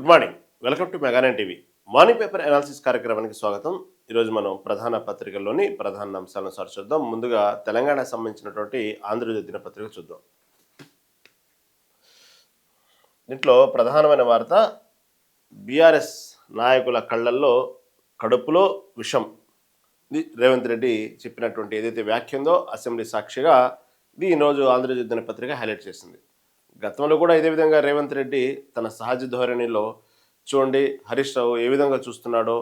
Good morning. Welcome to Mega Nine TV. Morning paper analysis కార్యక్రమానికి స్వాగతం. ఈరోజు మనం ప్రధాన పత్రికల్లోని ప్రధాన అంశాలను చూద్దాం. ముందుగా తెలంగాణకు సంబంధించినటువంటి ఆంధ్రజ్యోతి దినపత్రిక చూద్దాం. దీంట్లో ప్రధానమైన వార్త బీఆర్ఎస్ నాయకుల కళ్ళల్లో కడుపులో విషం. ఇది రేవంత్ రెడ్డి చెప్పినటువంటి ఏదైతే వ్యాఖ్య ఉందో అసెంబ్లీ సాక్షిగా ఇది ఈరోజు ఆంధ్రజ్యోతి దినపత్రిక హైలైట్ చేసింది. గతంలో కూడా ఇదే విధంగా రేవంత్ రెడ్డి తన సహజ ధోరణిలో చూడండి హరీష్ రావు ఏ విధంగా చూస్తున్నాడో,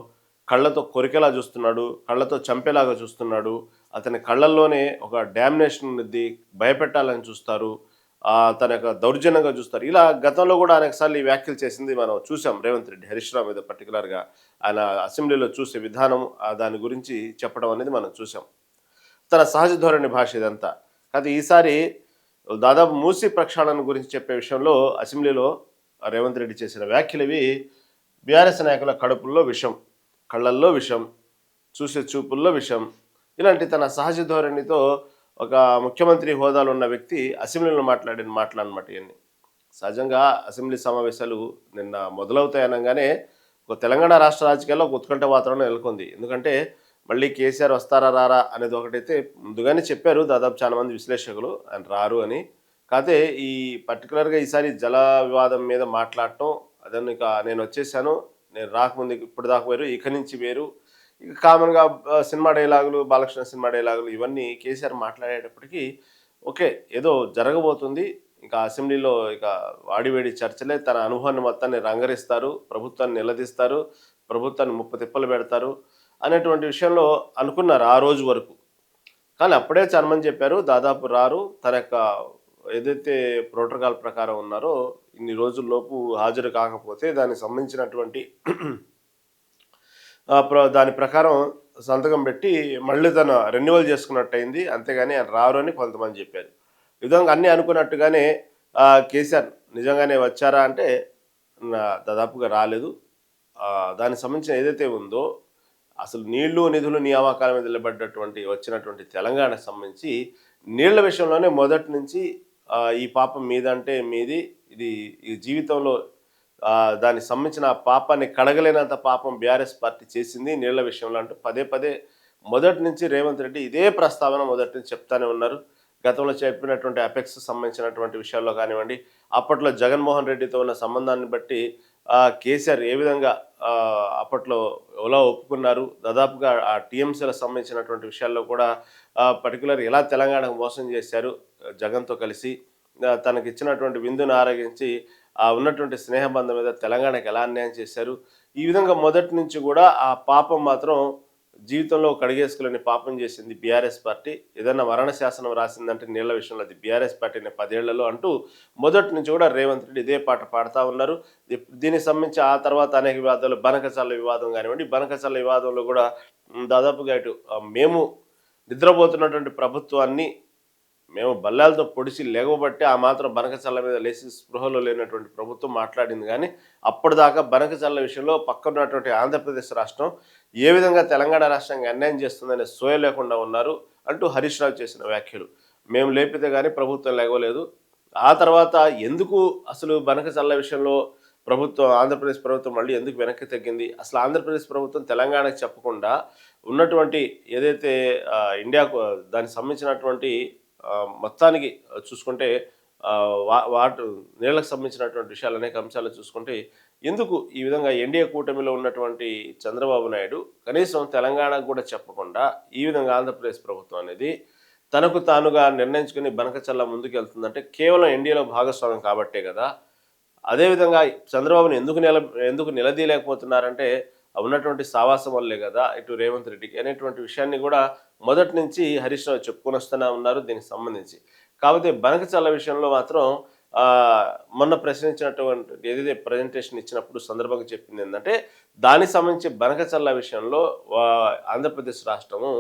కళ్ళతో కొరికేలా చూస్తున్నాడు, కళ్ళతో చంపేలాగా చూస్తున్నాడు, అతని కళ్ళల్లోనే ఒక డామినేషన్ ఉన్నది, భయపెట్టాలని చూస్తారు, తన యొక్క దౌర్జన్యంగా చూస్తారు. ఇలా గతంలో కూడా అనేకసార్లు ఈ వ్యాఖ్యలు చేసింది మనం చూసాం. రేవంత్ రెడ్డి హరీష్ రావు మీద పర్టికులర్గా ఆయన అసెంబ్లీలో చూసే విధానం, దాని గురించి చెప్పడం అనేది మనం చూసాం. తన సహజ ధోరణి భాష ఇదంతా. కాదు ఈసారి దాదాపు మూసీ ప్రక్షాళన గురించి చెప్పే విషయంలో అసెంబ్లీలో రేవంత్ రెడ్డి చేసిన వ్యాఖ్యలు ఇవి. బీఆర్ఎస్ నాయకుల కడుపుల్లో విషం, కళ్ళల్లో విషం, చూసే చూపుల్లో విషం. ఇలాంటి తన సహజ ధోరణితో ఒక ముఖ్యమంత్రి హోదాలో ఉన్న వ్యక్తి అసెంబ్లీలో మాట్లాడిన మాటలన్నమాట ఇవన్నీ. సహజంగా అసెంబ్లీ సమావేశాలు నిన్న మొదలవుతాయనగానే ఒక తెలంగాణ రాష్ట్ర రాజకీయాల్లో ఒక ఉత్కంఠ వాతావరణం నెలకొంది. ఎందుకంటే మళ్ళీ కేసీఆర్ వస్తారా రారా అనేది ఒకటైతే ముందుగానే చెప్పారు దాదాపు చాలామంది విశ్లేషకులు, ఆయన రారు అని. కాకపోతే ఈ పర్టికులర్గా ఈసారి జల వివాదం మీద మాట్లాడటం, అదನ್ನು ఇక నేను వచ్చేసాను, నేను రాకముందు ఇప్పుడు దాకా వేరు, ఇక నుంచి వేరు, ఇక కామన్గా సినిమా డైలాగులు, బాలకృష్ణ సినిమా డైలాగులు ఇవన్నీ కేసీఆర్ మాట్లాడేటప్పటికీ ఓకే ఏదో జరగబోతుంది. ఇంకా అసెంబ్లీలో ఇక వాడివేడి చర్చలే, తన అనుభవాన్ని మొత్తాన్ని రంగరిస్తారు, ప్రభుత్వాన్ని నిలదీస్తారు, ప్రభుత్వాన్ని ముప్పు తిప్పలు పెడతారు అనేటువంటి విషయంలో అనుకున్నారు ఆ రోజు వరకు. కానీ అప్పుడే చాలామంది చెప్పారు దాదాపు రారు, తన యొక్క ఏదైతే ప్రోటోకాల్ ప్రకారం ఉన్నారో ఇన్ని రోజుల్లోపు హాజరు కాకపోతే దానికి సంబంధించినటువంటి దాని ప్రకారం సంతకం పెట్టి మళ్ళీ తన రెన్యువల్ చేసుకున్నట్టయింది, అంతేగాని ఆయన రారు అని కొంతమంది చెప్పారు. ఈ విధంగా అన్నీ అనుకున్నట్టుగానే కేసీఆర్ నిజంగానే వచ్చారా అంటే దాదాపుగా రాలేదు. దానికి సంబంధించిన ఏదైతే ఉందో అసలు నీళ్లు నిధులు నియామకాల మీద నిలబడ్డటువంటి వచ్చినటువంటి తెలంగాణకు సంబంధించి నీళ్ల విషయంలోనే మొదటి నుంచి ఈ పాపం మీదంటే మీది, ఇది ఈ జీవితంలో దానికి సంబంధించిన పాపాన్ని కడగలేనంత పాపం బీఆర్ఎస్ పార్టీ చేసింది నీళ్ల విషయంలో అంటూ పదే పదే మొదటి నుంచి రేవంత్ రెడ్డి ఇదే ప్రస్తావన మొదటి నుంచి చెప్తానే ఉన్నారు. గతంలో చెప్పినటువంటి అపెక్స్ సంబంధించినటువంటి విషయాల్లో కానివ్వండి, అప్పట్లో జగన్మోహన్ రెడ్డితో ఉన్న సంబంధాన్ని బట్టి కేసీఆర్ ఏ విధంగా అప్పట్లో ఎలా ఒప్పుకున్నారు, దాదాపుగా ఆ టీఎంసీలకు సంబంధించినటువంటి విషయాల్లో కూడా పర్టికులర్ ఎలా తెలంగాణకు మోసం చేశారు జగన్తో కలిసి, తనకి ఇచ్చినటువంటి విందును ఆరగించి ఉన్నటువంటి స్నేహబంధం మీద తెలంగాణకు ఎలా అన్యాయం చేశారు. ఈ విధంగా మొదటి నుంచి కూడా ఆ పాపం మాత్రం జీవితంలో కడిగేసుకోలేని పాపం చేసింది బీఆర్ఎస్ పార్టీ. ఏదన్నా మరణ శాసనం రాసిందంటే నీళ్ల విషయంలో అది బీఆర్ఎస్ పార్టీని 10 ఏళ్లలో అంటూ మొదటి నుంచి కూడా రేవంత్ రెడ్డి ఇదే పాట పాడుతూ ఉన్నారు. దీనికి సంబంధించి ఆ తర్వాత అనేక వివాదాలు, బనకచర్ల వివాదం కానివ్వండి, బనకచర్ల వివాదంలో కూడా దాదాపుగా ఇటు మేము నిద్రపోతున్నటువంటి ప్రభుత్వాన్ని మేము బల్లాలతో పొడిచి లేవబట్టి ఆ మాత్రం బనకచర్ల మీద లేచి స్పృహలో లేనటువంటి ప్రభుత్వం మాట్లాడింది. కానీ అప్పటిదాకా బనకచర్ల విషయంలో పక్కనున్నటువంటి ఆంధ్రప్రదేశ్ రాష్ట్రం ఏ విధంగా తెలంగాణ రాష్ట్రానికి అన్యాయం చేస్తుందనే సోయ లేకుండా ఉన్నారు అంటూ హరీష్ రావు చేసిన వ్యాఖ్యలు. మేము లేపితే కానీ ప్రభుత్వం లేవలేదు. ఆ తర్వాత ఎందుకు అసలు బనకచర్ల విషయంలో ప్రభుత్వం, ఆంధ్రప్రదేశ్ ప్రభుత్వం మళ్ళీ ఎందుకు వెనక్కి తగ్గింది, అసలు ఆంధ్రప్రదేశ్ ప్రభుత్వం తెలంగాణకు చెప్పకుండా ఉన్నటువంటి ఏదైతే ఇండియాకు దానికి సంబంధించినటువంటి మొత్తానికి చూసుకుంటే నీళ్లకు సంబంధించినటువంటి విషయాలు అనేక అంశాలు చూసుకుంటే ఎందుకు ఈ విధంగా ఎన్డీఏ కూటమిలో ఉన్నటువంటి చంద్రబాబు నాయుడు కనీసం తెలంగాణకు కూడా చెప్పకుండా ఈ విధంగా ఆంధ్రప్రదేశ్ ప్రభుత్వం అనేది తనకు తానుగా నిర్ణయించుకుని బనకచర్ల ముందుకు వెళ్తుందంటే కేవలం ఎన్డీఏలో భాగస్వామ్యం కాబట్టే కదా. అదేవిధంగా చంద్రబాబుని ఎందుకు నిలదీయలేకపోతున్నారంటే ఉన్నటువంటి సావాసం వల్లే కదా ఇటు రేవంత్ రెడ్డికి అనేటువంటి విషయాన్ని కూడా మొదటి నుంచి హరీష్ రావు చెప్పుకొని వస్తూనే ఉన్నారు దీనికి సంబంధించి. కాకపోతే బనకచర్ల విషయంలో మాత్రం మొన్న ప్రశ్నించినటువంటి ఏదైతే ప్రజెంటేషన్ ఇచ్చినప్పుడు సందర్భంగా చెప్పింది ఏంటంటే దానికి సంబంధించి బనకచర్ల విషయంలో ఆంధ్రప్రదేశ్ రాష్ట్రము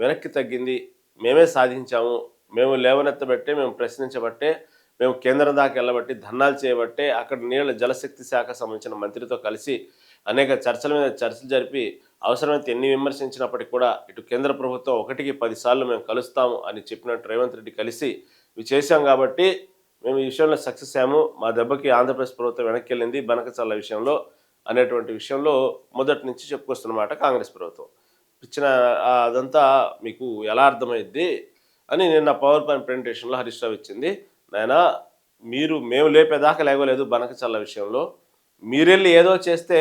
వెనక్కి తగ్గింది, మేమే సాధించాము, మేము లేవనెత్తబట్టే, మేము ప్రశ్నించబట్టే, మేము కేంద్రం దాకా వెళ్ళబట్టి ధర్నాలు చేయబట్టే, అక్కడ నీళ్ళ జలశక్తి శాఖ సంబంధించిన మంత్రితో కలిసి అనేక చర్చల మీద చర్చలు జరిపి అవసరమైతే ఎన్ని విమర్శించినప్పటికీ కూడా ఇటు కేంద్ర ప్రభుత్వం 1కి 10 సార్లు మేము కలుస్తాము అని చెప్పినట్టు రేవంత్ రెడ్డి కలిసి ఇవి చేశాం కాబట్టి మేము ఈ విషయంలో సక్సెస్ అయ్యాము. మా దెబ్బకి ఆంధ్రప్రదేశ్ ప్రభుత్వం వెనక్కి వెళ్ళింది బనకచర్ల విషయంలో అనేటువంటి విషయంలో మొదటి నుంచి చెప్పుకొస్తున్నమాట కాంగ్రెస్ ప్రభుత్వం. ఇచ్చిన అదంతా మీకు ఎలా అర్థమైద్ది అని నిన్న పవర్ పాయింట్ ప్రెజెంటేషన్‌లో హరీష్ రావు ఇచ్చింది. నాయనా మేము లేపేదాకా లేవలేదు బనకచల్ల విషయంలో. మీరెళ్లి ఏదో చేస్తే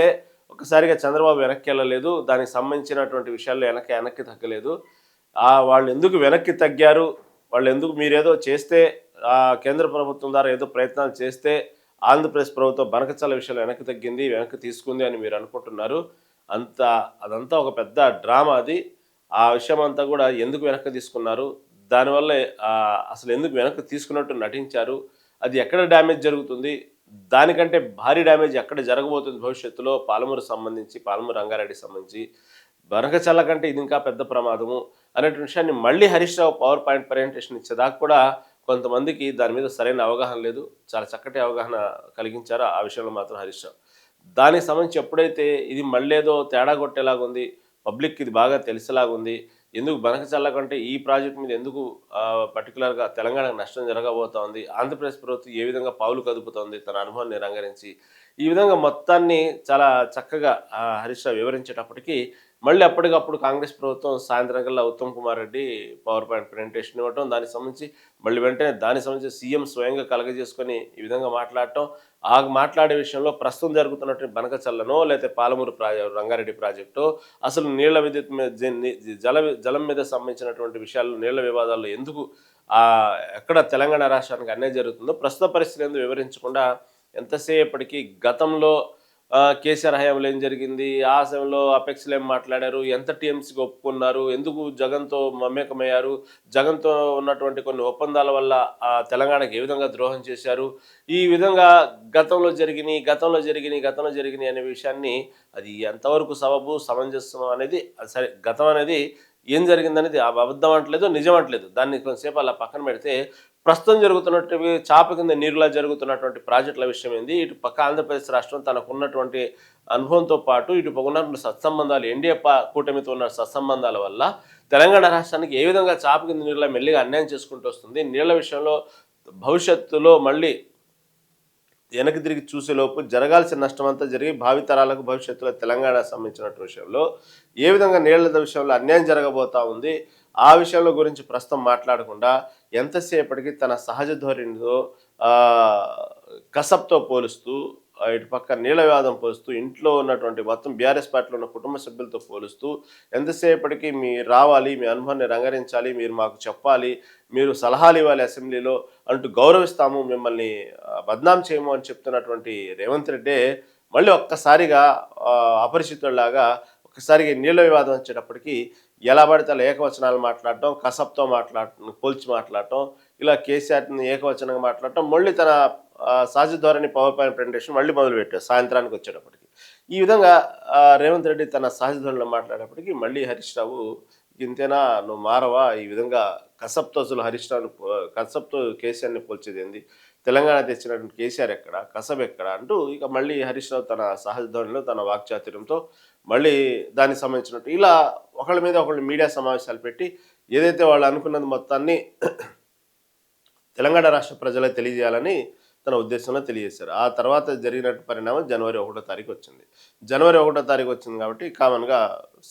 ఒక్కసారిగా చంద్రబాబు వెనక్కెళ్ళలేదు. దానికి సంబంధించినటువంటి విషయాల్లో వెనక్కి తగ్గలేదు. వాళ్ళెందుకు వెనక్కి తగ్గారు? వాళ్ళెందుకు మీరేదో చేస్తే కేంద్ర ప్రభుత్వం ద్వారా ఏదో ప్రయత్నాలు చేస్తే ఆంధ్రప్రదేశ్ ప్రభుత్వం బనకచల్ల విషయంలో వెనక్కి తగ్గింది, వెనక్కి తీసుకుంది అని మీరు అనుకుంటున్నారు. అదంతా ఒక పెద్ద డ్రామా అది. ఆ విషయమంతా గూడా ఎందుకు వెనక్కి తీసుకున్నారు? దానివల్ల అసలు ఎందుకు వెనక్కి తీసుకున్నట్టు నటించారు? అది ఎక్కడ డ్యామేజ్ జరుగుతుంది? దానికంటే భారీ డ్యామేజ్ ఎక్కడ జరగబోతుంది భవిష్యత్తులో పాలమూరు రంగారెడ్డికి సంబంధించి. బనకచల్ల కంటే ఇది ఇంకా పెద్ద ప్రమాదము అనేటువంటి విషయాన్ని మళ్ళీ Harish Rao power point presentation ఇచ్చేదాకా కూడా కొంతమందికి దాని మీద సరైన అవగాహన లేదు. చాలా చక్కటి అవగాహన కలిగించారు ఆ విషయంలో మాత్రం హరీష్ రావు. దానికి సంబంధించి ఎప్పుడైతే ఇది మళ్ళేదో తేడా కొట్టేలాగుంది, పబ్లిక్‌కి ఇది బాగా తెలిసేలాగుంది, ఎందుకు బనకచల్ల కంటే ఈ ప్రాజెక్ట్ మీద ఎందుకు పర్టిక్యులర్‌గా తెలంగాణకు నష్టం జరగబోతోంది, ఆంధ్రప్రదేశ్ ప్రభుత్వం ఏ విధంగా పావులు కదుపుతోంది తన అనుభవాన్ని రంగరించి, ఈ విధంగా మొత్తాన్ని చాలా చక్కగా హరీష్ రావు వివరించేటప్పటికి మళ్ళీ అప్పటికప్పుడు కాంగ్రెస్ ప్రభుత్వం సాయంత్రం కల్లా Uttam Kumar Reddy power point presentation ఇవ్వటం, దానికి సంబంధించి మళ్ళీ వెంటనే దానికి సంబంధించి సీఎం స్వయంగా కలగజేసుకొని ఈ విధంగా మాట్లాడటం, మాట్లాడే విషయంలో ప్రస్తుతం జరుగుతున్నటువంటి బనకచల్లనో లేకపోతే పాలమూరు రంగారెడ్డి ప్రాజెక్టో అసలు నీళ్ల విద్యుత్ మీద జలం మీద సంబంధించినటువంటి విషయాల్లో నీళ్ల వివాదాల్లో ఎందుకు ఎక్కడ తెలంగాణ రాష్ట్రానికి అన్యాయం జరుగుతుందో ప్రస్తుత పరిస్థితి ఎందుకు వివరించకుండా ఎంతసేపటికి గతంలో కేసీఆర్ హయాంలో ఏం జరిగింది, ఆ సమయంలో అపెక్స్‌లో ఏం మాట్లాడారు, ఎంత టీఎంసీకి ఒప్పుకున్నారు, ఎందుకు జగన్‌తో మమేకమయ్యారు, జగన్‌తో ఉన్నటువంటి కొన్ని ఒప్పందాల వల్ల తెలంగాణకి ఏ విధంగా ద్రోహం చేశారు, ఈ విధంగా గతంలో జరిగినాయి అనే విషయాన్ని అది ఎంతవరకు సబబు, సమంజసం అనేది సరే గతం అనేది ఏం జరిగిందనేది అబద్ధం అంటలేదు, నిజం అంటలేదు. దాన్ని కొంతసేపు అలా పక్కన పెడితే ప్రస్తుతం జరుగుతున్నటివి చాప కింద నీరులా జరుగుతున్నటువంటి ప్రాజెక్టుల విషయం ఏంది, ఇటు పక్క ఆంధ్రప్రదేశ్ రాష్ట్రం తనకున్నటువంటి అనుభవంతో పాటు ఇటు ఉన్నటువంటి సత్సంబంధాలు ఎన్డీఏ కూటమితో ఉన్న సత్సంబంధాల వల్ల తెలంగాణ రాష్ట్రానికి ఏ విధంగా చాప కింద నీరులా మెల్లిగా అన్యాయం చేసుకుంటూ వస్తుంది. నీళ్ల విషయంలో భవిష్యత్తులో మళ్ళీ వెనక్కి తిరిగి చూసేలోపు జరగాల్సిన నష్టం అంతా జరిగి భావితరాలకు భవిష్యత్తులో తెలంగాణకు సంబంధించినటువంటి విషయంలో ఏ విధంగా నీళ్ల విషయంలో అన్యాయం జరగబోతా ఉంది, ఆ విషయంలో గురించి ప్రస్తుతం మాట్లాడకుండా ఎంతసేపటికి తన సహజ ధోరణితో కసబ్తో పోలుస్తూ ఇటు పక్క నీళ్ల వివాదం పోలుస్తూ ఇంట్లో ఉన్నటువంటి మొత్తం బీఆర్ఎస్ పార్టీలో ఉన్న కుటుంబ సభ్యులతో పోలుస్తూ ఎంతసేపటికి మీరు రావాలి, మీ అనుభవాన్ని రంగరించాలి, మీరు మాకు చెప్పాలి, మీరు సలహాలు ఇవ్వాలి అసెంబ్లీలో అంటూ గౌరవిస్తాము, మిమ్మల్ని బద్నాం చేయము అని చెప్తున్నటువంటి రేవంత్ రెడ్డి మళ్ళీ ఒక్కసారిగా అపరిచితుల్లాగా ఒక్కసారిగా నీళ్ల వివాదం వచ్చేటప్పటికి ఎలా పడితే అలా ఏకవచనాలు మాట్లాడటం, కసబ్తో పోల్చి మాట్లాడటం, ఇలా కేసీఆర్ని ఏకవచనంగా మాట్లాడటం, మళ్ళీ తన సహజ ధోరణి పవర్ పాయింట్ ప్రెజెంటేషన్ మళ్ళీ మొదలుపెట్టారు సాయంత్రానికి వచ్చేటప్పటికి. ఈ విధంగా రేవంత్ రెడ్డి తన సహజ ధోరణిలో మాట్లాడేటప్పటికి మళ్ళీ హరీష్ రావు ఇంతేనా, నువ్వు మారవా, ఈ విధంగా కసబ్తో అసలు కసబ్తో కేసీఆర్ని పోల్చేది ఏంది, తెలంగాణ తెచ్చినటువంటి కేసీఆర్ ఎక్కడ, కసబ్ ఎక్కడ అంటూ ఇక మళ్ళీ హరీష్ రావు తన సహజ ధోరణిలో తన వాక్చాతుర్యంతో మళ్ళీ దానికి సంబంధించినట్టు ఇలా ఒకళ్ళ మీద ఒకళ్ళు మీడియా సమావేశాలు పెట్టి ఏదైతే వాళ్ళు అనుకున్నది మొత్తాన్ని తెలంగాణ రాష్ట్ర ప్రజలకు తెలియజేయాలని తన ఉద్దేశంలో తెలియజేశారు. ఆ తర్వాత జరిగినట్టు పరిణామం జనవరి 1వ తారీఖు వచ్చింది. జనవరి 1వ తారీఖు వచ్చింది కాబట్టి కామన్గా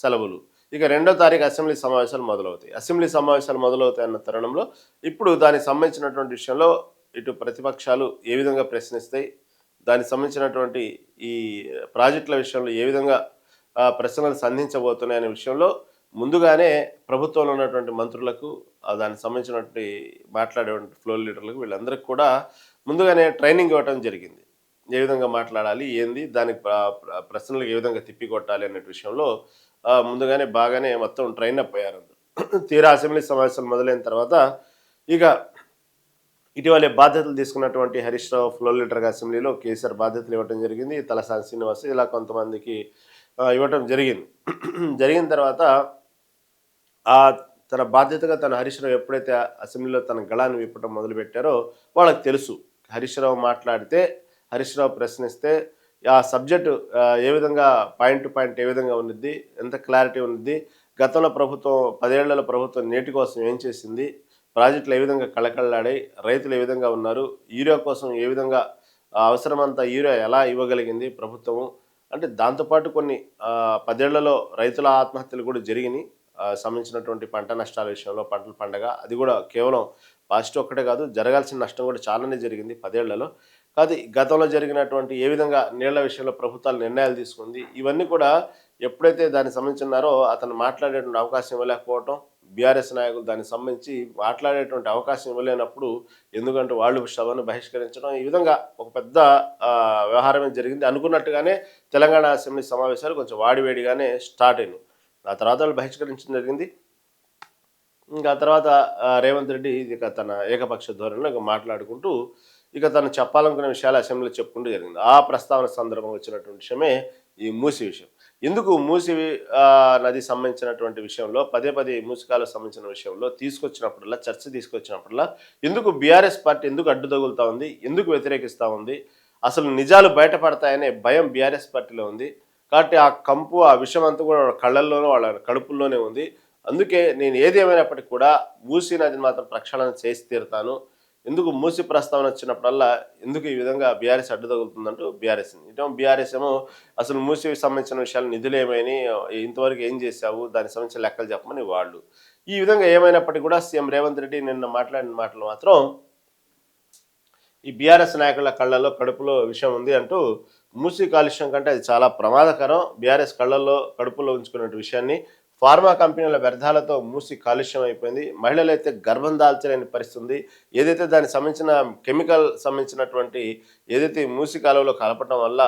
సెలవులు. ఇక 2వ తారీఖు అసెంబ్లీ సమావేశాలు మొదలవుతాయి. అసెంబ్లీ సమావేశాలు మొదలవుతాయి అన్న తరుణంలో ఇప్పుడు దానికి సంబంధించినటువంటి విషయంలో ఇటు ప్రతిపక్షాలు ఏ విధంగా ప్రశ్నిస్తాయి, దానికి సంబంధించినటువంటి ఈ ప్రాజెక్టుల విషయంలో ఏ విధంగా ప్రశ్నలు సంధించబోతున్నాయి అనే విషయంలో ముందుగానే ప్రభుత్వంలో ఉన్నటువంటి మంత్రులకు దానికి సంబంధించినటువంటి మాట్లాడేటువంటి ఫ్లోర్ లీడర్లకు వీళ్ళందరికీ కూడా ముందుగానే ట్రైనింగ్ ఇవ్వటం జరిగింది. ఏ విధంగా మాట్లాడాలి, ఏంది, దానికి ప్రశ్నలకు ఏ విధంగా తిప్పికొట్టాలి అనే విషయంలో ముందుగానే బాగానే మొత్తం ట్రైన్ అప్ అయ్యారు. తీరా అసెంబ్లీ సమావేశాలు మొదలైన తర్వాత ఇక ఇటీవలే బాధ్యతలు తీసుకున్నటువంటి హరీష్ రావు ఫ్లోర్ లీడర్గా అసెంబ్లీలో కేసీఆర్ బాధ్యతలు ఇవ్వడం జరిగింది. తలసాని శ్రీనివాస్ ఇలా కొంతమందికి ఇవ్వటం జరిగింది. జరిగిన తర్వాత తన బాధ్యతగా తన హరీష్ రావు ఎప్పుడైతే అసెంబ్లీలో తన గళాన్ని విప్పటం మొదలుపెట్టారో వాళ్ళకి తెలుసు హరీష్ రావు మాట్లాడితే, హరీష్ రావు ప్రశ్నిస్తే ఆ సబ్జెక్టు ఏ విధంగా పాయింట్ టు పాయింట్ ఏ విధంగా ఉన్నది, ఎంత క్లారిటీ ఉన్నది, గతంలో ప్రభుత్వం 10 ఏళ్లలో ప్రభుత్వం నీటి కోసం ఏం చేసింది, ప్రాజెక్టులు ఏ విధంగా కళకళలాడాయి, రైతులు ఏ విధంగా ఉన్నారు, యూరియా కోసం ఏ విధంగా అవసరమంతా యూరియా ఎలా ఇవ్వగలిగింది ప్రభుత్వము అంటే దాంతోపాటు కొన్ని 10 ఏళ్లలో రైతుల ఆత్మహత్యలు కూడా జరిగినాయి. సంబంధించినటువంటి పంట నష్టాల విషయంలో పంటల పండగ అది కూడా కేవలం పాజిటివ్ ఒక్కటే కాదు, జరగాల్సిన నష్టం కూడా చాలానే జరిగింది 10 ఏళ్లలో. కాదు గతంలో జరిగినటువంటి ఏ విధంగా నీళ్ల విషయంలో ప్రభుత్వాలు నిర్ణయాలు తీసుకుంది, ఇవన్నీ కూడా ఎప్పుడైతే దానికి సంబంధించున్నారో అతను మాట్లాడేటువంటి అవకాశం ఇవ్వలేకపోవటం, బీఆర్ఎస్ నాయకులు దానికి సంబంధించి మాట్లాడేటువంటి అవకాశం ఇవ్వలేనప్పుడు ఎందుకంటే వాళ్ళు సభను బహిష్కరించడం, ఈ విధంగా ఒక పెద్ద వ్యవహారమే జరిగింది. అనుకున్నట్టుగానే తెలంగాణ అసెంబ్లీ సమావేశాలు కొంచెం వాడివేడిగానే స్టార్ట్ అయినాయి. ఆ తర్వాత వాళ్ళు బహిష్కరించడం జరిగింది. ఇంకా తర్వాత రేవంత్ రెడ్డి ఇక తన ఏకపక్ష ధోరణిలో ఇక మాట్లాడుకుంటూ ఇక తను చెప్పాలనుకునే విషయాలు అసెంబ్లీలో చెప్పుకుంటూ జరిగింది. ఆ ప్రస్తావన సందర్భంగా వచ్చినటువంటి విషయమే ఈ మూసీ విషయం. ఎందుకు మూసీ నది సంబంధించినటువంటి విషయంలో పదే పదే ఈ మూసీ కాలువకు సంబంధించిన విషయంలో తీసుకొచ్చినప్పుడల్లా చర్చ తీసుకొచ్చినప్పుడల్లా ఎందుకు బీఆర్ఎస్ పార్టీ ఎందుకు అడ్డు తగులుతూ ఉంది, ఎందుకు వ్యతిరేకిస్తూ ఉంది, అసలు నిజాలు బయటపడతాయనే భయం బీఆర్ఎస్ పార్టీలో ఉంది. కాబట్టి ఆ కంపు ఆ విషయం అంతా కూడా వాళ్ళ కళ్ళల్లోనూ వాళ్ళ కడుపుల్లోనే ఉంది. అందుకే నేను ఏది ఏమైనప్పటికీ కూడా మూసీ నదిని మాత్రం ప్రక్షాళన చేసి తీరుతాను. ఎందుకు మూసీ ప్రస్తావన వచ్చినప్పుడల్లా ఎందుకు ఈ విధంగా బీఆర్ఎస్ అడ్డు తగులుతుందంటూ బీఆర్ఎస్ ఇటేమో బీఆర్ఎస్ ఏమో అసలు మూసీకి సంబంధించిన విషయాలు నిధులు ఏమైనాయి, ఇంతవరకు ఏం చేశావు, దానికి సంబంధించిన లెక్కలు చెప్పమని వాళ్ళు. ఈ విధంగా ఏమైనప్పటికీ కూడా సీఎం రేవంత్ రెడ్డి నిన్న మాట్లాడిన మాటలు మాత్రం ఈ బీఆర్ఎస్ నాయకుల కళ్ళల్లో కడుపులో విషయం ఉంది అంటూ మూసీ కాలుష్యం కంటే అది చాలా ప్రమాదకరం, బీఆర్ఎస్ కళ్ళల్లో కడుపులో ఉంచుకునే విషయాన్ని, ఫార్మా కంపెనీల వ్యర్థాలతో మూసి కాలుష్యం అయిపోయింది, మహిళలైతే గర్భం దాల్చలేని పరిస్థితి ఉంది, ఏదైతే దానికి సంబంధించిన కెమికల్ సంబంధించినటువంటి ఏదైతే మూసి కాలువలో కలపటం వల్ల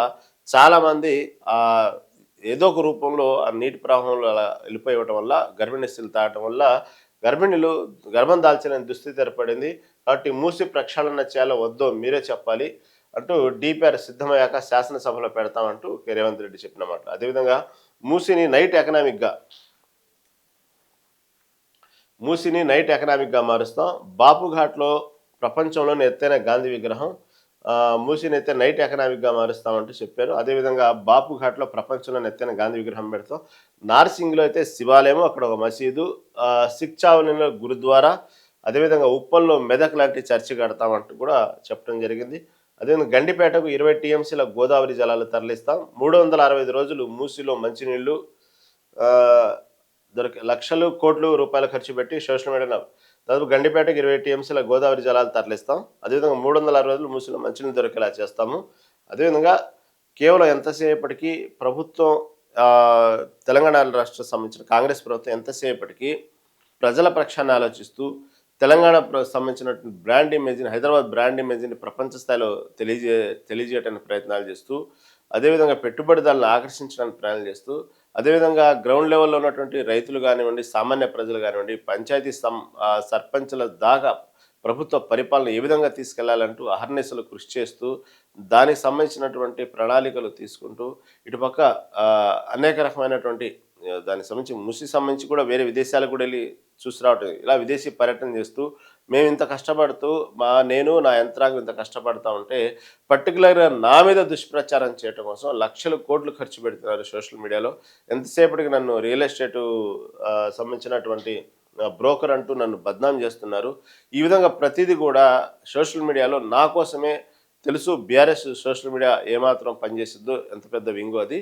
చాలామంది ఏదో ఒక రూపంలో ఆ నీటి ప్రవాహంలో అలా వెళ్ళిపోవటం వల్ల గర్భిణీ స్త్రీలు తాగటం వల్ల గర్భిణీలు గర్భం దాల్చలేని దుస్థితి ఏర్పడింది. కాబట్టి మూసి ప్రక్షాళన చేయాలో వద్దో మీరే చెప్పాలి అంటూ డిపిఆర్ సిద్ధమయ్యాక శాసనసభలో పెడతామంటూ రేవంత్ రెడ్డి చెప్పిన మాట. అదేవిధంగా మూసిని నైట్ ఎకనామిక్గా మారుస్తాం, బాపుఘాట్లో ప్రపంచంలోని ఎత్తైన గాంధీ విగ్రహం, మూసిని అయితే నైట్ ఎకనామిక్గా మారుస్తామంటూ చెప్పారు. అదేవిధంగా బాపుఘాట్లో ప్రపంచంలోని ఎత్తైన గాంధీ విగ్రహం పెడతాం, నార్సింగ్లో అయితే శివాలయం, అక్కడ ఒక మసీదు, సిక్చావనిలో గురుద్వారా, అదేవిధంగా ఉప్పల్లో మెదక్ లాంటి చర్చి కడతామంటూ కూడా చెప్పడం జరిగింది. అదేవిధంగా గండిపేటకు 20 టీఎంసీల గోదావరి జలాలు తరలిస్తాం, 365 రోజులు మూసిలో మంచినీళ్లు లక్షలు కోట్లు రూపాయలు ఖర్చు పెట్టి సోషల్ మీడియాలో దాదాపు గండిపేటకు 20 టీఎంసీల గోదావరి జలాలు తరలిస్తాం, అదేవిధంగా 360 రోజులు మూసిలో మంచినీళ్ళు దొరికేలా చేస్తాము. అదేవిధంగా కేవలం ఎంతసేపటికి ప్రభుత్వం తెలంగాణ రాష్ట్రం సంబంధించిన కాంగ్రెస్ ప్రభుత్వం ఎంతసేపటికి ప్రజల పక్షాన్ని ఆలోచిస్తూ తెలంగాణ సంబంధించినటువంటి బ్రాండ్ ఇమేజ్ని, హైదరాబాద్ బ్రాండ్ ఇమేజ్ని ప్రపంచ స్థాయిలో తెలియజేయడానికి ప్రయత్నాలు చేస్తూ, అదేవిధంగా పెట్టుబడిదారులను ఆకర్షించడానికి ప్రయత్నాలు చేస్తూ, అదేవిధంగా గ్రౌండ్ లెవెల్లో ఉన్నటువంటి రైతులు కానివ్వండి, సామాన్య ప్రజలు కానివ్వండి, పంచాయతీ సర్పంచుల దాకా ప్రభుత్వ పరిపాలన ఏ విధంగా తీసుకెళ్లాలంటూ అహర్నిశలు కృషి చేస్తూ దానికి సంబంధించినటువంటి ప్రణాళికలు తీసుకుంటూ ఇటుపక్క అనేక రకమైనటువంటి దానికి సంబంధించి మూసీ సంబంధించి కూడా వేరే విదేశాలకు కూడా వెళ్ళి చూసి రావటం, ఇలా విదేశీ పర్యటన చేస్తూ మేము ఇంత కష్టపడుతూ నేను నా యంత్రాంగం ఇంత కష్టపడతా ఉంటే పర్టికులర్గా నా మీద దుష్ప్రచారం చేయడం కోసం లక్షల కోట్లు ఖర్చు పెడుతున్నారు సోషల్ మీడియాలో. ఎంతసేపటికి నన్ను రియల్ ఎస్టేటు సంబంధించినటువంటి బ్రోకర్ అంటూ నన్ను బద్నాం చేస్తున్నారు. ఈ విధంగా ప్రతిదీ కూడా సోషల్ మీడియాలో నా కోసమే తెలుసు. బీఆర్ఎస్ సోషల్ మీడియా ఏమాత్రం పనిచేసిద్దో, ఎంత పెద్ద వింగో అది,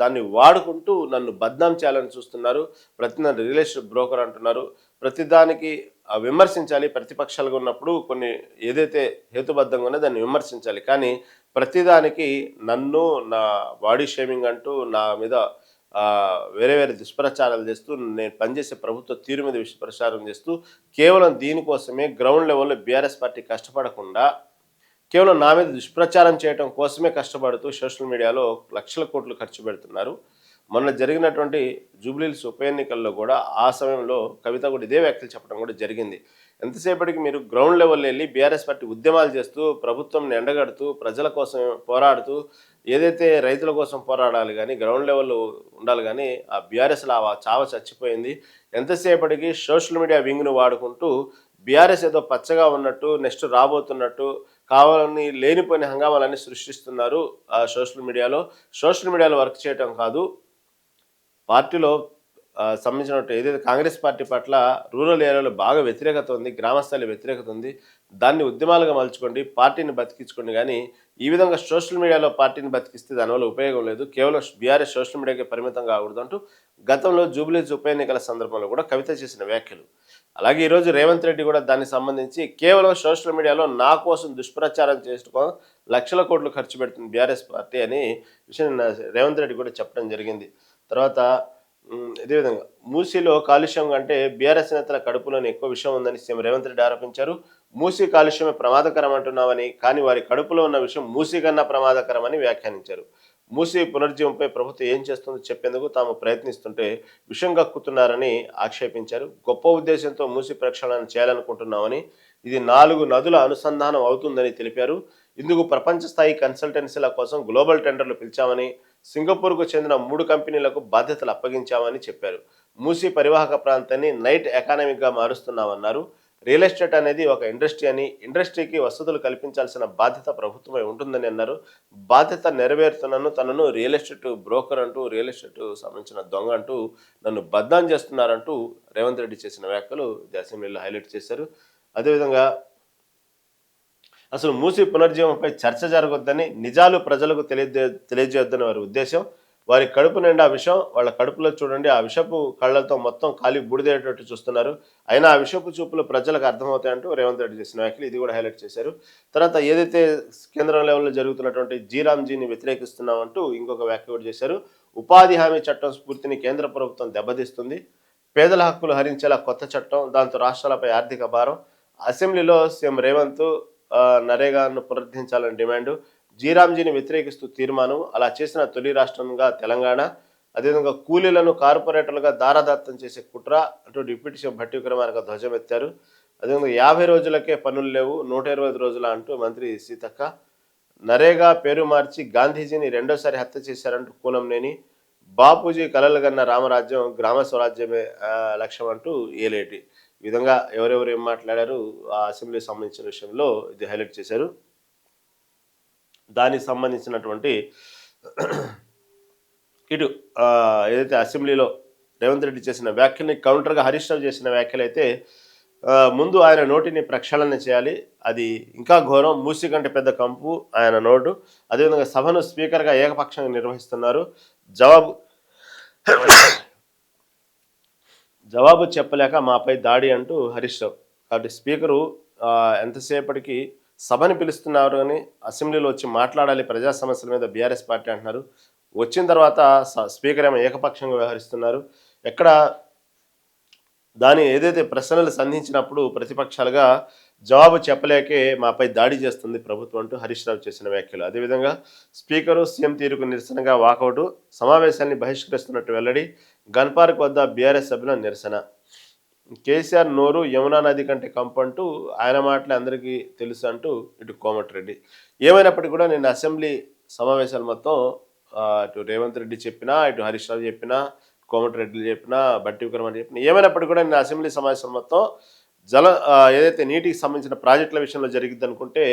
దాన్ని వాడుకుంటూ నన్ను బద్నాం చేయాలని చూస్తున్నారు. నన్ను రియల్ ఎస్టేట్ బ్రోకర్ అంటున్నారు. ప్రతిదానికి విమర్శించాలి, ప్రతిపక్షాలుగా ఉన్నప్పుడు కొన్ని ఏదైతే హేతుబద్ధంగా ఉన్నదో దాన్ని విమర్శించాలి, కానీ ప్రతిదానికి నన్ను నా బాడీ షేమింగ్ అంటూ నా మీద వేరే వేరే దుష్ప్రచారాలు చేస్తూ నేను పనిచేసే ప్రభుత్వ తీరు మీద దుష్ప్రచారం చేస్తూ కేవలం దీనికోసమే గ్రౌండ్ లెవెల్లో బీఆర్ఎస్ పార్టీ కష్టపడకుండా కేవలం నా మీద దుష్ప్రచారం చేయడం కోసమే కష్టపడుతూ సోషల్ మీడియాలో లక్షల కోట్లు ఖర్చు పెడుతున్నారు. మొన్న జరిగినటువంటి జూబ్లీహిల్స్ ఉప ఎన్నికల్లో కూడా ఆ సమయంలో కవిత కూడా ఇదే వ్యాఖ్యలు చెప్పడం కూడా జరిగింది. ఎంతసేపటికి మీరు గ్రౌండ్ లెవెల్లో వెళ్ళి బీఆర్ఎస్ పార్టీ ఉద్యమాలు చేస్తూ ప్రభుత్వంని ఎండగడుతూ ప్రజల కోసం పోరాడుతూ ఏదైతే రైతుల కోసం పోరాడాలి కానీ గ్రౌండ్ లెవెల్లో ఉండాలి, కానీ ఆ బీఆర్ఎస్లో ఆ చావ చచ్చిపోయింది. ఎంతసేపటికి సోషల్ మీడియా వింగ్ను వాడుకుంటూ బీఆర్ఎస్ ఏదో పచ్చగా ఉన్నట్టు నెక్స్ట్ రాబోతున్నట్టు కావాలని లేనిపోయిన హంగామాలన్నీ సృష్టిస్తున్నారు. ఆ సోషల్ మీడియాలో వర్క్ చేయటం కాదు, పార్టీలో సంబంధించినట్టు ఏదైతే కాంగ్రెస్ పార్టీ పట్ల రూరల్ ఏరియాలో బాగా వ్యతిరేకత ఉంది, గ్రామస్థాయి వ్యతిరేకత ఉంది. దాన్ని ఉద్యమాలుగా మలుచుకోండి, పార్టీని బతికించుకోండి. కానీ ఈ విధంగా సోషల్ మీడియాలో పార్టీని బతికిస్తే దానివల్ల ఉపయోగం లేదు. కేవలం బీఆర్ఎస్ సోషల్ మీడియాకే పరిమితం కాకూడదు అంటూ గతంలో జూబ్లీహిల్స్ ఉప ఎన్నికల సందర్భంలో కూడా కవిత చేసిన వ్యాఖ్యలు. అలాగే ఈరోజు రేవంత్ రెడ్డి కూడా దానికి సంబంధించి కేవలం సోషల్ మీడియాలో నా కోసం దుష్ప్రచారం చేసుకో లక్షల కోట్లు ఖర్చు పెడుతుంది బీఆర్ఎస్ పార్టీ అని విషయం రేవంత్ రెడ్డి కూడా చెప్పడం జరిగింది. తర్వాత ఇదే విధంగా మూసీలో కాలుష్యం అంటే బీఆర్ఎస్ నేతల కడుపులోని ఎక్కువ విషయం ఉందని సీఎం రేవంత్ రెడ్డి ఆరోపించారు. మూసీ కాలుష్యమే ప్రమాదకరం అంటున్నామని, కానీ వారి కడుపులో ఉన్న విషయం మూసీ కన్నా ప్రమాదకరమని వ్యాఖ్యానించారు. మూసీ పునర్జీవంపై ప్రభుత్వం ఏం చేస్తుందో చెప్పేందుకు తాము ప్రయత్నిస్తుంటే విషం కక్కుతున్నారని ఆక్షేపించారు. గొప్ప ఉద్దేశంతో మూసీ ప్రక్షాళన చేయాలనుకుంటున్నామని, ఇది 4 నదుల అనుసంధానం అవుతుందని తెలిపారు. ఇందుకు ప్రపంచ స్థాయి కన్సల్టెన్సీల కోసం గ్లోబల్ టెండర్లు పిలిచామని, సింగపూర్కు చెందిన 3 కంపెనీలకు బాధ్యతలు అప్పగించామని చెప్పారు. మూసీ పరివాహక ప్రాంతాన్ని నైట్ ఎకానమీగా మారుస్తున్నామన్నారు. రియల్ ఎస్టేట్ అనేది ఒక ఇండస్ట్రీ అని, ఇండస్ట్రీకి వసతులు కల్పించాల్సిన బాధ్యత ప్రభుత్వమై ఉంటుందని అన్నారు. బాధ్యత నెరవేరుతున్నాను, తనను రియల్ ఎస్టేట్ బ్రోకర్ అంటూ, రియల్ ఎస్టేట్ సంబంధించిన దొంగ అంటూ నన్ను బద్నాం చేస్తున్నారంటూ రేవంత్ రెడ్డి చేసిన వ్యాఖ్యలు అసెంబ్లీలో హైలైట్ చేశారు. అదేవిధంగా అసలు మూసీ పునర్జీవంపై చర్చ జరగొద్దని, నిజాలు ప్రజలకు తెలియజేయొద్దని వారి ఉద్దేశం. వారి కడుపు నిండా విషం, వాళ్ళ కడుపులో చూడండి, ఆ విషపు కళ్ళతో మొత్తం ఖాళీ బూడిదేటట్టు చూస్తున్నారు. అయినా ఆ విషపు చూపులు ప్రజలకు అర్థమవుతాయంటూ రేవంత్ రెడ్డి చేసిన వ్యాఖ్యలు ఇది కూడా హైలైట్ చేశారు. తర్వాత ఏదైతే కేంద్రం లెవెల్లో జరుగుతున్నటువంటి జీరామ్జీని వ్యతిరేకిస్తున్నామంటూ ఇంకొక వ్యాఖ్య కూడా చేశారు. ఉపాధి హామీ చట్టం స్ఫూర్తిని కేంద్ర ప్రభుత్వం దెబ్బతీస్తుంది. పేదల హక్కులు హరించేలా కొత్త చట్టం, దాంతో రాష్ట్రాలపై ఆర్థిక భారం. అసెంబ్లీలో సీఎం రేవంత్ నరేగాను పునరుద్ధరించాలని డిమాండు. జీరామ్జీని వ్యతిరేకిస్తూ తీర్మానం. అలా చేసిన తొలి రాష్ట్రంగా తెలంగాణ. అదేవిధంగా కూలీలను కార్పొరేటర్లుగా దారాదత్తం చేసే కుట్ర అంటూ డిప్యూటీ సీఎం భట్టి విక్రమార్క ధ్వజమెత్తారు. అదేవిధంగా 50 రోజులకే పనులు లేవు, 125 రోజుల అంటూ మంత్రి సీతక్క. నరేగా పేరు మార్చి గాంధీజీని రెండోసారి హత్య చేశారంటూ కూనంనేని. బాపూజీ కలలు కన్న రామరాజ్యం, గ్రామ స్వరాజ్యమే లక్ష్యం అంటూ ఏలేటి. ఈ విధంగా ఎవరెవరు ఏం మాట్లాడారు ఆ అసెంబ్లీకి సంబంధించిన విషయంలో ఇది హైలైట్ చేశారు. దానికి సంబంధించినటువంటి ఇటు ఏదైతే అసెంబ్లీలో రేవంత్ రెడ్డి చేసిన వ్యాఖ్యల్ని కౌంటర్గా హరీష్ రావు చేసిన వ్యాఖ్యలు అయితే, ముందు ఆయన నోటిని ప్రక్షాళన చేయాలి, అది ఇంకా ఘోరం, మూసి కంటే పెద్ద కంపు ఆయన నోటు. అదేవిధంగా సభను స్పీకర్గా ఏకపక్షంగా నిర్వహిస్తున్నారు, జవాబు చెప్పలేక మాపై దాడి అంటూ హరీష్ రావు. కాబట్టి స్పీకరు ఎంతసేపటికి సభని పిలుస్తున్నారు కానీ అసెంబ్లీలో వచ్చి మాట్లాడాలి ప్రజా సమస్యల మీద బీఆర్ఎస్ పార్టీ అంటున్నారు. వచ్చిన తర్వాత స్పీకర్ ఏమో ఏకపక్షంగా వ్యవహరిస్తున్నారు. ఎక్కడ దాని ఏదైతే ప్రశ్నలు సంధించినప్పుడు ప్రతిపక్షాలుగా జవాబు చెప్పలేకే మాపై దాడి చేస్తుంది ప్రభుత్వం అంటూ హరీష్ రావు చేసిన వ్యాఖ్యలు. అదేవిధంగా స్పీకరు సీఎం తీరుకు నిరసనగా వాకౌటు, సమావేశాన్ని బహిష్కరిస్తున్నట్టు వెల్లడి. గన్ పార్క్ వద్ద బీఆర్ఎస్ సభ్యుల నిరసన. కేసీఆర్ నోరు యమునా నది కంటే కంపంటూ ఆయన మాటలే అందరికీ తెలుసు అంటూ ఇటు కోమటిరెడ్డి. ఏమైనప్పటికీ కూడా నిన్న అసెంబ్లీ సమావేశాలు మొత్తం ఇటు రేవంత్ రెడ్డి చెప్పినా, ఇటు హరీష్ రావు చెప్పినా, కోమటిరెడ్డి చెప్పినా, బట్టి విక్రమార్క చెప్పినా, ఏమైనప్పటికీ కూడా నిన్న అసెంబ్లీ సమావేశం మొత్తం ఏదైతే నీటికి సంబంధించిన ప్రాజెక్టుల విషయంలో జరిగిద్ది అనుకుంటే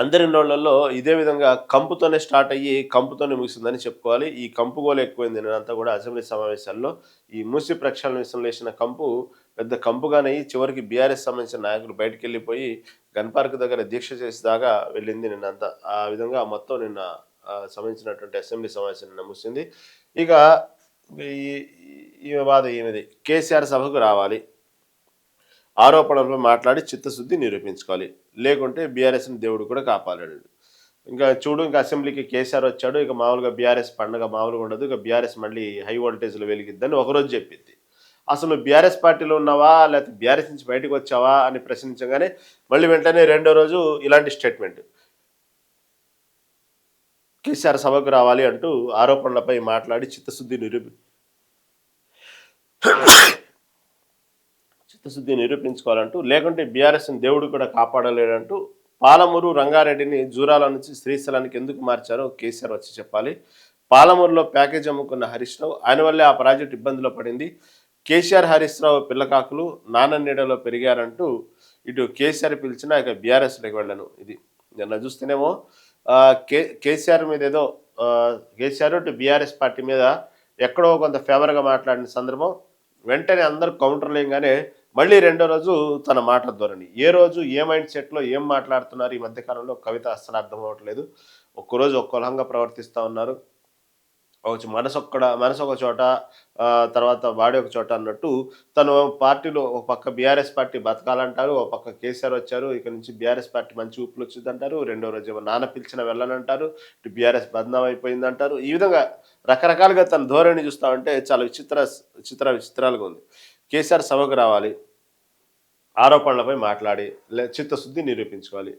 అందరి నోళ్లలో ఇదే విధంగా కంపుతోనే స్టార్ట్ అయ్యి కంపుతోనే ముగిసిందని చెప్పుకోవాలి. ఈ కంపు గోల ఎక్కువైంది నేనంతా కూడా అసెంబ్లీ సమావేశాల్లో. ఈ మూసి ప్రక్షాళన విషయంలో వేసిన కంపు పెద్ద కంపుగానే చివరికి బీఆర్ఎస్ సంబంధించిన నాయకులు బయటకు వెళ్ళిపోయి గన్ పార్క్ దగ్గర దీక్ష చేసి దాకా వెళ్ళింది నిన్నంతా. ఆ విధంగా మొత్తం నిన్న సంబంధించినటువంటి అసెంబ్లీ సమావేశం నిన్న ముగిసింది. ఇక ఈ బాధ ఏమిది, కేసీఆర్ సభకు రావాలి, ఆరోపణలపై మాట్లాడి చిత్తశుద్ధి నిరూపించుకోవాలి, లేకుంటే బీఆర్ఎస్ని దేవుడు కూడా కాపాడాడు. ఇంకా చూడు, ఇంకా అసెంబ్లీకి కేసీఆర్ వచ్చాడు, ఇక మామూలుగా బీఆర్ఎస్ పండుగ మామూలుగా ఉండదు, ఇక బీఆర్ఎస్ మళ్ళీ హై వోల్టేజ్లో వెలిగిద్దని ఒకరోజు చెప్పింది. అసలు బీఆర్ఎస్ పార్టీలో ఉన్నావా లేకపోతే బీఆర్ఎస్ నుంచి బయటకు వచ్చావా అని ప్రశ్నించగానే మళ్ళీ వెంటనే రెండో రోజు ఇలాంటి స్టేట్మెంట్, కేసీఆర్ సభకు రావాలి అంటూ ఆరోపణలపై మాట్లాడి చిత్తశుద్ధి నిరూపించుకోవాలంటూ, లేకుంటే బీఆర్ఎస్ని దేవుడు కూడా కాపాడలేడంటూ పాలమూరు రంగారెడ్డిని జూరాల నుంచి శ్రీశైలానికి ఎందుకు మార్చారో కేసీఆర్ వచ్చి చెప్పాలి. పాలమూరులో ప్యాకేజ్ అమ్ముకున్న హరీష్ రావు, ఆయన వల్లే ఆ ప్రాజెక్టు ఇబ్బందిలో పడింది. కేసీఆర్ హరీష్ రావు పిల్లకాకులు నాన్న నీడలో పెరిగారంటూ ఇటు కేసీఆర్ పిలిచినా ఇక బీఆర్ఎస్లోకి వెళ్ళను. ఇది నిన్న చూస్తేనేమో కేసీఆర్ మీద ఏదో కేసీఆర్ ఇటు బీఆర్ఎస్ పార్టీ మీద ఎక్కడో కొంత ఫేవర్గా మాట్లాడిన సందర్భం, వెంటనే అందరూ కౌంటర్లేయంగానే మళ్ళీ రెండో రోజు తన మాట ధోరణి. ఏ రోజు ఏ మైండ్ సెట్‌లో ఏం మాట్లాడుతున్నారు ఈ మధ్య కాలంలో కవిత అస్సలు అర్థం అవ్వట్లేదు. ఒక్కరోజు ఒక్కోలాగా ప్రవర్తిస్తా ఉన్నారు. మనసొక చోట తర్వాత బాడీ ఒక చోట అన్నట్టు తను పార్టీలో ఒక పక్క బీఆర్ఎస్ పార్టీ బతకాలంటారు. ఒక పక్క కేసీఆర్ వచ్చారు. ఇక నుంచి బీఆర్ఎస్ పార్టీ మంచి ఊపులొచ్చిద్దంటారు. రెండో రోజేమో నాన్న పిలిచినా వెళ్ళనంటారు. ఇటు బీఆర్ఎస్ బద్నాం అయిపోయిందంటారు. ఈ విధంగా రకరకాలుగా తన ధోరణి చూస్తా ఉంటే చాలా విచిత్రాలుగా ఉంది. కేసీఆర్ సభకు రావాలి. ఆరోపణలపై మాట్లాడి చిత్తశుద్ధి నిరూపించుకోవాలి.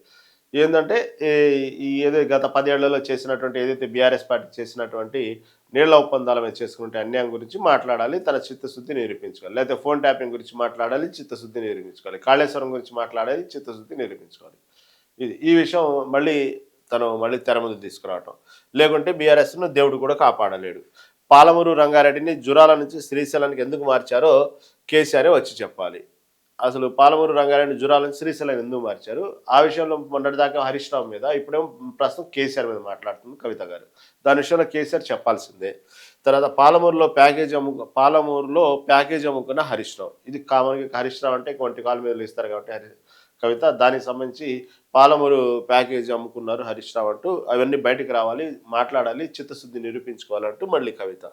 ఏందంటే ఈ ఈ ఏదో గత 10 ఏళ్లలో చేసినటువంటి ఏదైతే బీఆర్ఎస్ పార్టీ చేసినటువంటి నీళ్ల ఒప్పందాల మీద చేసుకునే అన్యాయం గురించి మాట్లాడాలి. తన చిత్తశుద్ధి నిరూపించుకోవాలి. లేకపోతే ఫోన్ ట్యాపింగ్ గురించి మాట్లాడాలి. చిత్తశుద్ధి నిరూపించుకోవాలి. కాళేశ్వరం గురించి మాట్లాడాలి. చిత్తశుద్ధి నిరూపించుకోవాలి. ఈ విషయం మళ్ళీ తెర ముందుకు తీసుకురావటం. లేకుంటే బీఆర్ఎస్‌ను దేవుడు కూడా కాపాడలేడు. పాలమూరు రంగారెడ్డిని జురాల నుంచి శ్రీశైలానికి ఎందుకు మార్చారో కేసీఆరే వచ్చి చెప్పాలి. అసలు పాలమూరు రంగారెడ్డి జురాల నుంచి శ్రీశైలం ఎందుకు మార్చారు? ఆ విషయంలో మొన్నటిదాకా హరీష్ రావు మీద, ఇప్పుడేమో ప్రస్తుతం కేసీఆర్ మీద మాట్లాడుతుంది కవిత గారు. దాని విషయంలో కేసీఆర్ చెప్పాల్సిందే. తర్వాత పాలమూరులో ప్యాకేజ్ అమ్ముకున్న హరీష్ రావు. ఇది కామన్‌గా హరీష్ రావు అంటే ఒంటి కాలు మీద లేస్తారు కాబట్టి కవిత దానికి సంబంధించి పాలమూరు ప్యాకేజ్ అమ్ముకున్నారు హరీష్ రావు అంటూ అవన్నీ బయటకు రావాలి, మాట్లాడాలి, చిత్తశుద్ధి నిరూపించుకోవాలంటూ మళ్ళీ కవిత.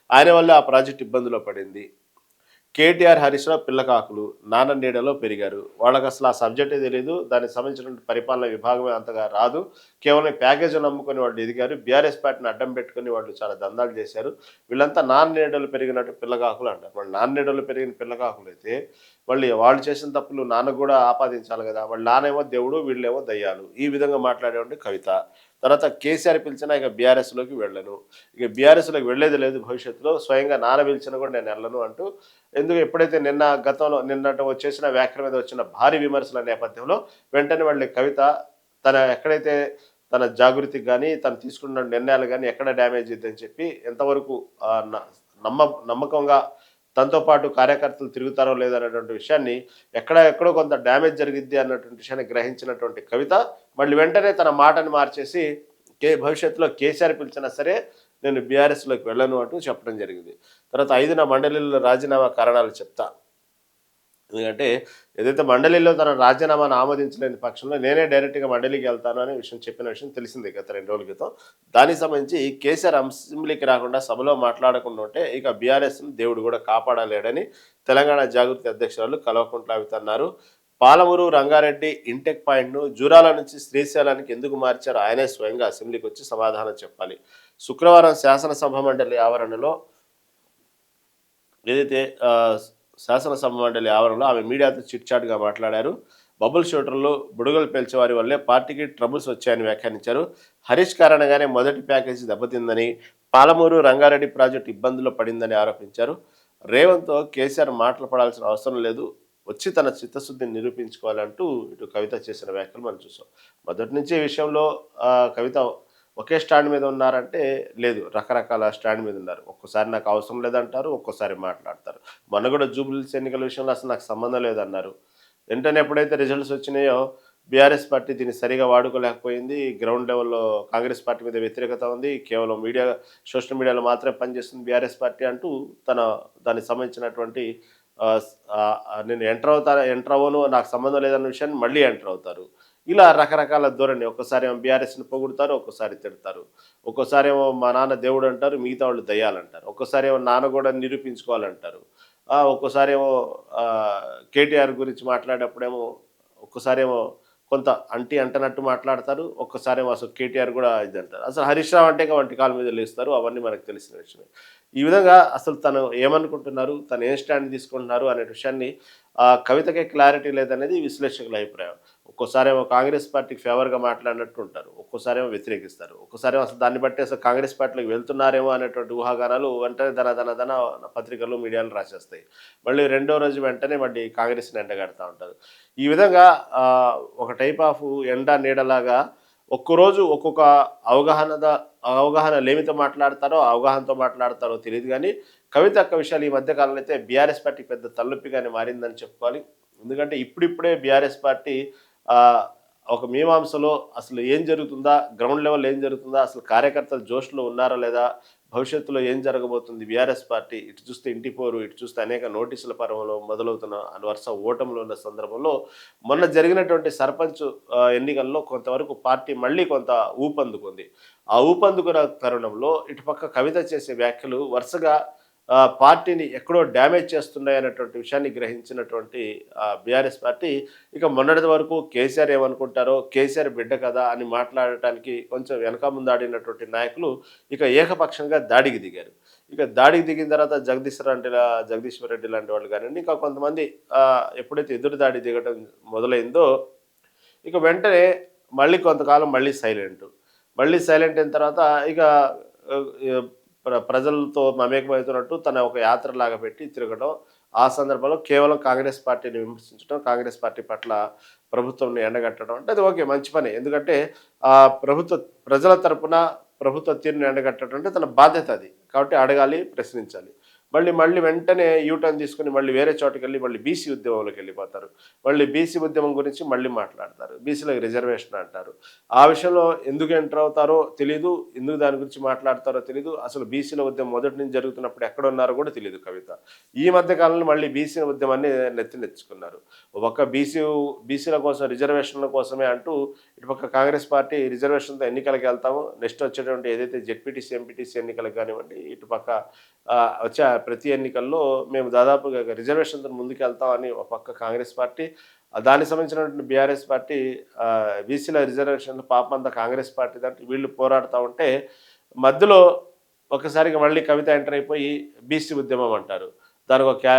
ఆయన వల్లే ఆ ప్రాజెక్ట్ ఇబ్బందిలో పడింది. కేటీఆర్, హరీష్ రావు పిల్లకాకులు, నాన్న నీడలో పెరిగారు. వాళ్ళకి అసలు ఆ సబ్జెక్టే తెలీదు. దానికి సంబంధించినటువంటి పరిపాలన విభాగమే అంతగా రాదు. కేవలం ప్యాకేజీని నమ్ముకొని వాళ్ళు ఎదిగారు. బీఆర్ఎస్ పార్టీని అడ్డం పెట్టుకొని వాళ్ళు చాలా దందాలు చేశారు. వీళ్ళంతా నాన్న నీడలో పెరిగినట్టు పిల్లకాకులు అంటారు. వాళ్ళు నాన్న నీడలో పెరిగిన పిల్లకాకులు అయితే మళ్ళీ వాళ్ళు చేసిన తప్పులు నాన్నకు కూడా ఆపాదించాలి కదా. వాళ్ళ నానేమో దేవుడు, వీళ్ళేమో దయ్యాలు. ఈ విధంగా మాట్లాడేవంటి కవిత. తర్వాత కేసీఆర్ పిలిచినా ఇక బీఆర్ఎస్లోకి వెళ్ళను, ఇక బీఆర్ఎస్లోకి వెళ్ళేది లేదు భవిష్యత్తులో, స్వయంగా నాన్న పిలిచినా కూడా నేను వెళ్ళను అంటూ ఎప్పుడైతే నిన్నట వచ్చేసిన వ్యాఖ్యల మీద వచ్చిన భారీ విమర్శల నేపథ్యంలో వెంటనే వాళ్ళ కవిత ఎక్కడైతే తన జాగృతికి కానీ తను తీసుకున్న నిర్ణయాలు కానీ ఎక్కడ డ్యామేజ్ ఇద్దని చెప్పి ఎంతవరకు నమ్మకంగా తనతో పాటు కార్యకర్తలు తిరుగుతారో లేదనేటువంటి విషయాన్ని ఎక్కడో కొంత డ్యామేజ్ జరిగిద్ది అన్నటువంటి విషయాన్ని గ్రహించినటువంటి కవిత మళ్ళీ వెంటనే తన మాటను మార్చేసి భవిష్యత్తులో కేసీఆర్ పిలిచినా సరే నేను బీఆర్ఎస్లోకి వెళ్ళను అంటూ చెప్పడం జరిగింది. తర్వాత 5న మండలిలో రాజీనామా కారణాలు చెప్తా. ఎందుకంటే ఏదైతే మండలిలో తన రాజీనామాను ఆమోదించలేని పక్షంలో నేనే డైరెక్ట్గా మండలికి వెళ్తాను అనే చెప్పిన విషయం తెలిసిందే గత 2 రోజుల క్రితం. దానికి సంబంధించి కేసీఆర్ అసెంబ్లీకి రాకుండా సభలో మాట్లాడకుండా ఉంటే ఇక బీఆర్ఎస్ను దేవుడు కూడా కాపాడలేడని తెలంగాణ జాగృతి అధ్యక్షురాలు కల్వకుంట్ల కవిత అన్నారు. పాలమూరు రంగారెడ్డి ఇంటెక్ పాయింట్ను జూరాల నుంచి శ్రీశైలానికి ఎందుకు మార్చారో ఆయనే స్వయంగా అసెంబ్లీకి వచ్చి సమాధానం చెప్పాలి. శుక్రవారం శాసనసభ మండలి ఆవరణలో ఏదైతే శాసనసభ మండలి ఆవరణలో ఆమె మీడియాతో చిట్చాట్గా మాట్లాడారు. బబుల్ షూటర్లు బుడగలు పేల్చేవారి వల్లే పార్టీకి ట్రబుల్స్ వచ్చాయని వ్యాఖ్యానించారు. హరీష్ కారణంగానే మొదటి ప్యాకేజీ దెబ్బతిందని, పాలమూరు రంగారెడ్డి ప్రాజెక్టు ఇబ్బందుల్లో పడిందని ఆరోపించారు. రేవంత్తో కేసీఆర్ మాటలు పడాల్సిన అవసరం లేదు, వచ్చి తన చిత్తశుద్ధిని నిరూపించుకోవాలంటూ ఇటు కవిత చేసిన వ్యాఖ్యలు మనం చూసాం. మొదటి నుంచి ఈ విషయంలో కవిత ఒకే స్టాండ్ మీద ఉన్నారంటే లేదు, రకరకాల స్టాండ్ మీద ఉన్నారు. ఒక్కోసారి నాకు అవసరం లేదంటారు, ఒక్కోసారి మాట్లాడతారు. మొన్న కూడా జూబ్లీహిల్స్ ఎన్నికల విషయంలో అసలు నాకు సంబంధం లేదన్నారు. వెంటనే ఎప్పుడైతే రిజల్ట్స్ వచ్చినాయో బీఆర్ఎస్ పార్టీ దీన్ని సరిగా వాడుకోలేకపోయింది, గ్రౌండ్ లెవెల్లో కాంగ్రెస్ పార్టీ మీద వ్యతిరేకత ఉంది, కేవలం సోషల్ మీడియాలో మాత్రమే పనిచేస్తుంది బీఆర్ఎస్ పార్టీ అంటూ దానికి సంబంధించినటువంటి నేను ఎంటర్ అవ్వను, నాకు సంబంధం లేదన్న విషయాన్ని మళ్ళీ ఎంటర్ అవుతారు. ఇలా రకరకాల ధోరణి. ఒక్కసారి ఏమో బీఆర్ఎస్ని పొగుడుతారు, ఒక్కోసారి తిడతారు. ఒక్కోసారి ఏమో మా నాన్న దేవుడు అంటారు, మిగతా వాళ్ళు దయ్యాలంటారు. ఒక్కోసారి ఏమో నాన్న కూడా నిరూపించుకోవాలంటారు. ఒక్కోసారి ఏమో కేటీఆర్ గురించి మాట్లాడేటప్పుడేమో ఒక్కసారేమో కొంత అంటనట్టు మాట్లాడతారు, ఒక్కసారేమో అసలు కేటీఆర్ కూడా ఇది అంటారు. అసలు హరీష్ రావు అంటే వంటి కాలు మీద లేస్తారు. అవన్నీ మనకు తెలిసిన విషయమే. ఈ విధంగా అసలు తను ఏమనుకుంటున్నారు, తను ఏం స్టాండ్ తీసుకుంటున్నారు అనే విషయాన్ని కవితకే క్లారిటీ లేదనేది విశ్లేషకుల అభిప్రాయం. ఒక్కోసారేమో కాంగ్రెస్ పార్టీకి ఫేవర్గా మాట్లాడినట్టు ఉంటారు, ఒక్కోసారేమో వ్యతిరేకిస్తారు, ఒక్కోసారేమో అసలు దాన్ని బట్టి అసలు కాంగ్రెస్ పార్టీలోకి వెళ్తున్నారేమో అనేటువంటి ఊహాగానాలు వెంటనే ధన పత్రికలు మీడియాలు రాసేస్తాయి. మళ్ళీ రెండో రోజు వెంటనే మళ్ళీ కాంగ్రెస్ని ఎండగడతా ఉంటారు. ఈ విధంగా ఒక టైప్ ఆఫ్ ఎండ నీడలాగా ఒక్కరోజు ఒక్కొక్క అవగాహన లేమితో మాట్లాడతారో అవగాహనతో మాట్లాడతారో తెలియదు. కానీ కవిత యొక్క విషయాలు ఈ మధ్యకాలంలో అయితే బీఆర్ఎస్ పార్టీ పెద్ద తలనొప్పిగానే మారిందని చెప్పుకోవాలి. ఎందుకంటే ఇప్పుడిప్పుడే బీఆర్ఎస్ పార్టీ ఒక మీమాంసలో అసలు ఏం జరుగుతుందా? గ్రౌండ్ లెవెల్ ఏం జరుగుతుందా? అసలు కార్యకర్తలు జోష్‌లో ఉన్నారా లేదా? భవిష్యత్తులో ఏం జరగబోతుంది? బీఆర్ఎస్ పార్టీ ఇటు చూస్తే ఇంటి పోరు, ఇటు చూస్తే అనేక నోటీసుల పర్వంలో మొదలవుతున్న వరుస ఓటములు ఉన్న సందర్భంలో మొన్న జరిగినటువంటి సర్పంచ్ ఎన్నికల్లో కొంతవరకు పార్టీ మళ్ళీ కొంత ఊపందుకుంది. ఆ ఊపందుకున్న తరుణంలో ఇటుపక్క కవిత చేసే వ్యాఖ్యలు వరుసగా పార్టీని ఎక్కడో డ్యామేజ్ చేస్తున్నాయనేటువంటి విషయాన్ని గ్రహించినటువంటి బీఆర్ఎస్ పార్టీ ఇక మొన్నటి వరకు కేసీఆర్ ఏమనుకుంటారో, కేసీఆర్ బిడ్డ కదా అని మాట్లాడటానికి కొంచెం వెనక ముందాడినటువంటి నాయకులు ఇక ఏకపక్షంగా దాడికి దిగారు. ఇక దాడికి దిగిన తర్వాత జగదీశ్వర్ రెడ్డి లాంటి వాళ్ళు కానివ్వండి, ఇంకా కొంతమంది ఎప్పుడైతే ఎదురు దాడి దిగడం మొదలైందో ఇక వెంటనే మళ్ళీ కొంతకాలం మళ్ళీ సైలెంట్ అయిన తర్వాత ఇక ప్రజలతో మమేకమవుతున్నట్టు తన ఒక యాత్రలాగా పెట్టి తిరగడం. ఆ సందర్భంలో కేవలం కాంగ్రెస్ పార్టీని విమర్శించడం, కాంగ్రెస్ పార్టీ పట్ల ప్రభుత్వంని ఎండగట్టడం అంటే అది ఓకే, మంచి పనే. ఎందుకంటే ప్రజల తరపున ప్రభుత్వ తీరుని ఎండగట్టడం అంటే తన బాధ్యత అది. కాబట్టి అడగాలి, ప్రశ్నించాలి. మళ్ళీ వెంటనే యూటర్న్ తీసుకొని మళ్ళీ వేరే చోటుకెళ్ళి మళ్ళీ బీసీ ఉద్యమంలోకి వెళ్ళిపోతారు. మళ్ళీ బీసీ ఉద్యమం గురించి మళ్ళీ మాట్లాడతారు. బీసీలకు రిజర్వేషన్ అంటారు. ఆ విషయంలో ఎందుకు ఎంటర్ అవుతారో తెలీదు. ఎందుకు దాని గురించి మాట్లాడతారో తెలీదు. అసలు బీసీల ఉద్యమం మొదటి నుంచి జరుగుతున్నప్పుడు ఎక్కడున్నారో కూడా తెలీదు కవిత. ఈ మధ్య కాలంలో మళ్ళీ బీసీ ఉద్యమాన్ని నెత్తినెచ్చుకున్నారు. ఒక బీసీల కోసం రిజర్వేషన్ల కోసమే అంటూ ఇటుపక్క కాంగ్రెస్ పార్టీ రిజర్వేషన్తో ఎన్నికలకు వెళ్తాము. నెక్స్ట్ వచ్చేటువంటి ఏదైతే జెడ్పీటీసీ, ఎంపీటీసీ ఎన్నికలకు కానివ్వండి, ఇటుపక్క వచ్చే ప్రతి ఎన్నికల్లో మేము దాదాపుగా రిజర్వేషన్తో ముందుకెళ్తామని ఒక పక్క కాంగ్రెస్ పార్టీ, దానికి సంబంధించినటువంటి బీఆర్ఎస్ పార్టీ బీసీల రిజర్వేషన్లు పాపమంతా కాంగ్రెస్ పార్టీ దాంట్లో వీళ్ళు పోరాడుతూ ఉంటే మధ్యలో ఒకసారిగా మళ్ళీ కవిత ఎంటర్ అయిపోయి బీసీ ఉద్యమం అంటారు. దానికి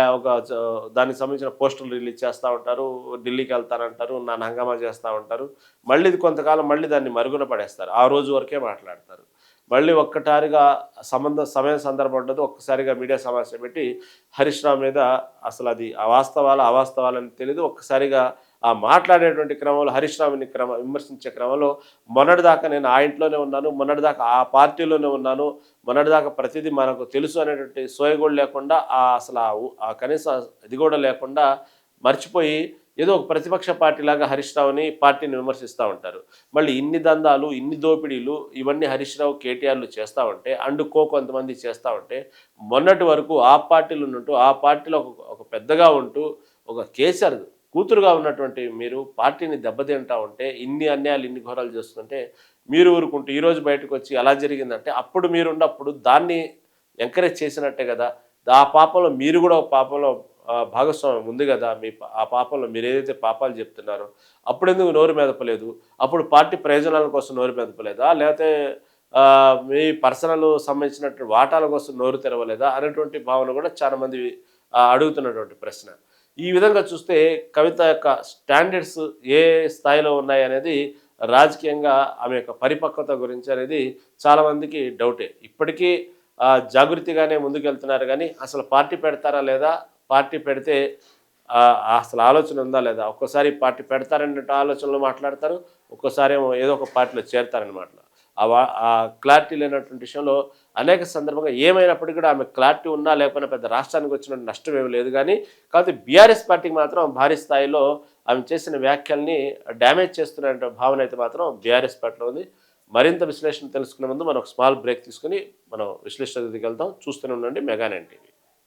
దానికి సంబంధించిన పోస్టర్లు రిలీజ్ చేస్తూ ఉంటారు. ఢిల్లీకి వెళ్తానంటారు, హంగామా చేస్తూ ఉంటారు. మళ్ళీ ఇది కొంతకాలం మళ్ళీ దాన్ని మరుగున పడేస్తారు. ఆ రోజు వరకే మాట్లాడతారు. మళ్ళీ ఒక్కటారిగా సమయం సందర్భం ఉండదు. ఒక్కసారిగా మీడియా సమావేశం పెట్టి హరీష్ రావు మీద అసలు అది అవాస్తవాలని తెలీదు. ఒక్కసారిగా ఆ మాట్లాడేటువంటి క్రమంలో హరీష్ రావుని విమర్శించే క్రమంలో మొన్నటిదాకా నేను ఆ ఇంట్లోనే ఉన్నాను, మొన్నటిదాకా ఆ పార్టీలోనే ఉన్నాను, మొన్నటిదాకా ప్రతిదీ మనకు తెలుసు అనేటువంటి సోయగోడు లేకుండా అసలు కనీసం ఇది కూడా లేకుండా మర్చిపోయి ఏదో ఒక ప్రతిపక్ష పార్టీలాగా హరీష్ రావుని పార్టీని విమర్శిస్తూ ఉంటారు. మళ్ళీ ఇన్ని దందాలు, ఇన్ని దోపిడీలు ఇవన్నీ హరీష్ రావు, కేటీఆర్లు చేస్తూ ఉంటే, కొంతమంది చేస్తూ ఉంటే, మొన్నటి వరకు ఆ పార్టీలో ఉన్నట్టు ఆ పార్టీలో ఒక పెద్దగా ఉంటూ ఒక కేసీఆర్ కూతురుగా ఉన్నటువంటి మీరు పార్టీని దెబ్బతింటా ఉంటే, ఇన్ని అన్యాయాలు, ఇన్ని ఘోరాలు చేస్తుంటే మీరు ఊరుకుంటూ ఈరోజు బయటకు వచ్చి అలా జరిగిందంటే అప్పుడు మీరున్నప్పుడు దాన్ని ఎంకరేజ్ చేసినట్టే కదా. ఆ పాపంలో మీరు కూడా ఒక పాపంలో భాగస్వామ్యం ఉంది కదా. ఆ పాపంలో మీరు ఏదైతే పాపాలు చెప్తున్నారో అప్పుడెందుకు నోరు మెదపలేదు? అప్పుడు పార్టీ ప్రయోజనాల కోసం నోరు మెదపలేదా? లేకపోతే మీ పర్సనల్ సంబంధించినటువంటి వాటాల కోసం నోరు తెరవలేదా అనేటువంటి భావన కూడా చాలామంది అడుగుతున్నటువంటి ప్రశ్న. ఈ విధంగా చూస్తే కవిత యొక్క స్టాండర్డ్స్ ఏ స్థాయిలో ఉన్నాయనేది రాజకీయంగా ఆమె యొక్క పరిపక్వత గురించి అనేది చాలామందికి డౌటే. ఇప్పటికీ జాగృతిగానే ముందుకెళ్తున్నారు కానీ అసలు పార్టీ పెడతారా లేదా, పార్టీ పెడితే అసలు ఆలోచన ఉందా లేదా, ఒక్కోసారి పార్టీ పెడతారనే ఆలోచనలో మాట్లాడతారు, ఒక్కోసారి ఏమో ఏదో ఒక పార్టీలో చేరతారని ఆ క్లారిటీ లేనటువంటి విషయంలో అనేక సందర్భంగా ఏమైనప్పటికీ కూడా ఆమె క్లారిటీ ఉన్నా లేకపోయినా పెద్ద రాష్ట్రానికి వచ్చిన నష్టం ఏమి లేదు. కానీ కాకపోతే బీఆర్ఎస్ పార్టీకి మాత్రం భారీ స్థాయిలో ఆమె చేసిన వ్యాఖ్యల్ని డ్యామేజ్ చేస్తున్న భావన అయితే మాత్రం బీఆర్ఎస్ పార్టీలో ఉంది. మరింత విశ్లేషణ తెలుసుకునే ముందు మనం ఒక స్మాల్ బ్రేక్ తీసుకుని మనం విశ్లేషణ వెళ్తాం. చూస్తూనే ఉండండి మెగా 9 టీవీ.